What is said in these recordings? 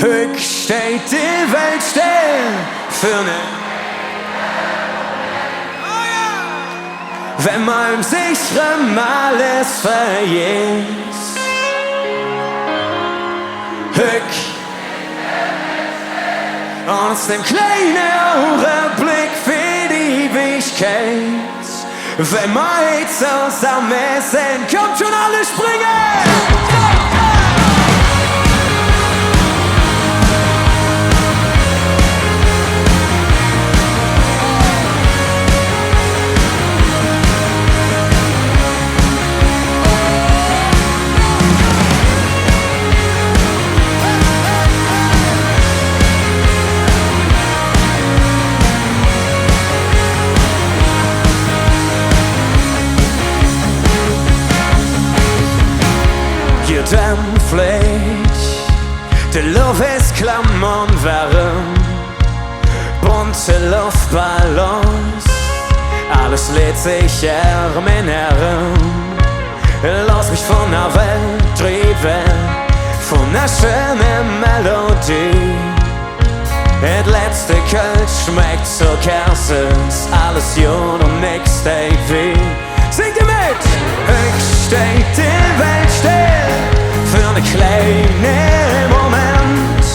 Höck steht die Welt still für ne. Wenn man im sicheren alles vergisst. Höck aus dem kleinen Augenblick für die Ewigkeit. Wenn wir jetzt zusammen sind, kommt schon alle springen! Den Pflicht, die Luft ist klamm und warm, bunte Luftballons, alles lädt sich in herum. Lass mich von der Welt treiben, von der schönen Melodie. Das letzte Kölsch schmeckt so Kerses, alles jung und nix wie. Singt ihr mit! Ich steht die Welt still für einen kleinen Moment.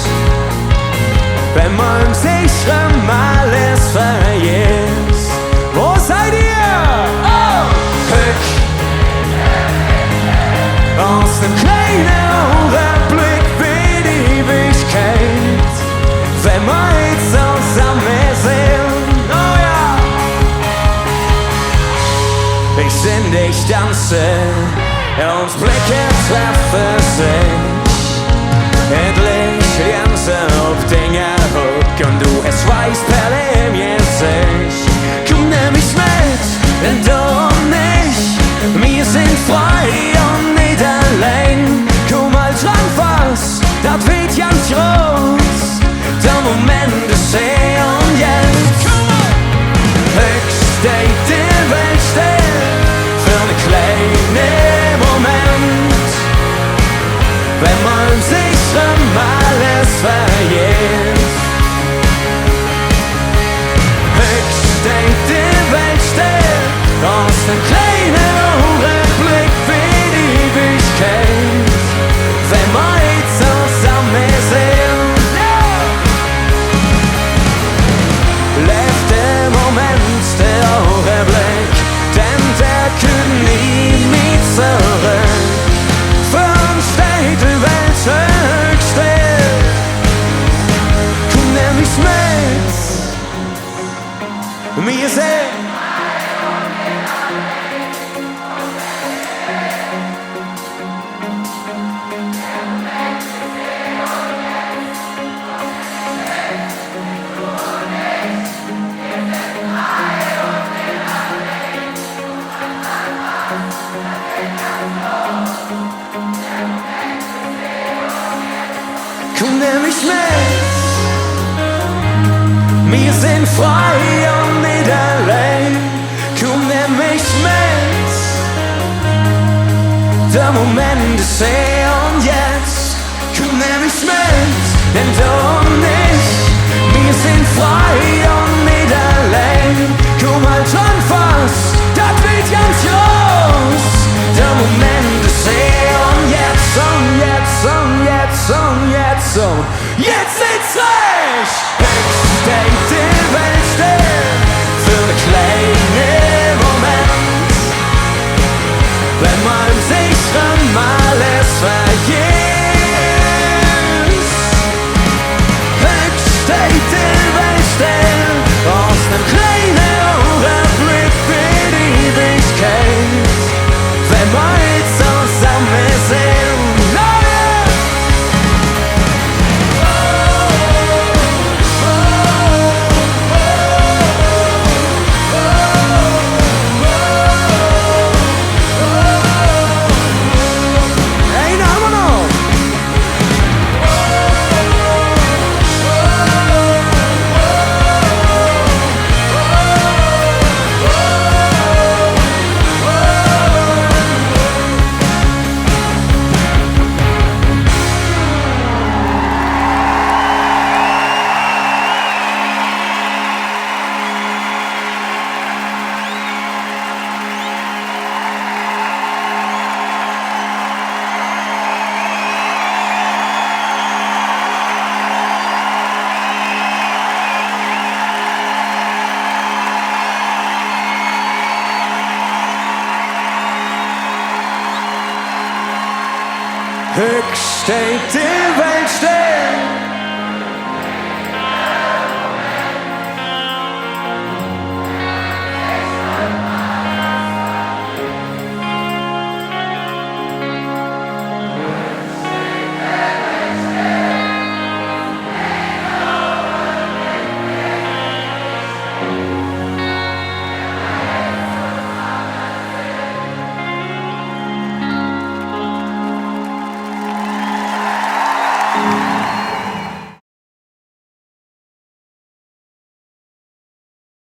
Wenn man sich alles vergisst. Wo seid ihr? Oh! Ich aus dem kleinen Augenblick wie die Ewigkeit. Wenn wir jetzt zusammen sind. Oh ja! Ich seh dich tanzen. Uns Blicke treffen sich. Endlich gehen sie auf Dinge hoch und du es weißt per im Gesicht. Komm nämlich mit, denn du und ich, wir sind frei und nicht allein. Komm mal dran fast, das wird ganz groß. Der Moment ist hier und jetzt. Ich steh die Welt still für eine kleine Moment, wenn man sich alles vergisst. Ich steh die Welt still, aus dem kleinen Augenblick für die Ewigkeit, wenn wir jetzt zusammen sind. Lebt der Moment, der Augenblick, denn der kommt nie mehr zurück. Steht die Welt höch still. Komm nämlich mit. Wir sind komm nämlich mit. Wir sind frei und nicht allein. Komm nämlich mit. Der Moment ist hier und jetzt. Komm nämlich mit, denn du und ich, wir sind frei und nicht allein. Komm halt schon fast, das wird ganz groß. Der Moment ist hier und jetzt und jetzt und jetzt und jetzt und jetzt ist reich. Ich steh die Welt still für einen kleinen Moment, wenn man sich alles vergisst. Ich steh die Welt still aus einem kleinen Augenblick für die Ewigkeit, wenn wir jetzt zusammen sind. Oh, oh, oh. höchst steht der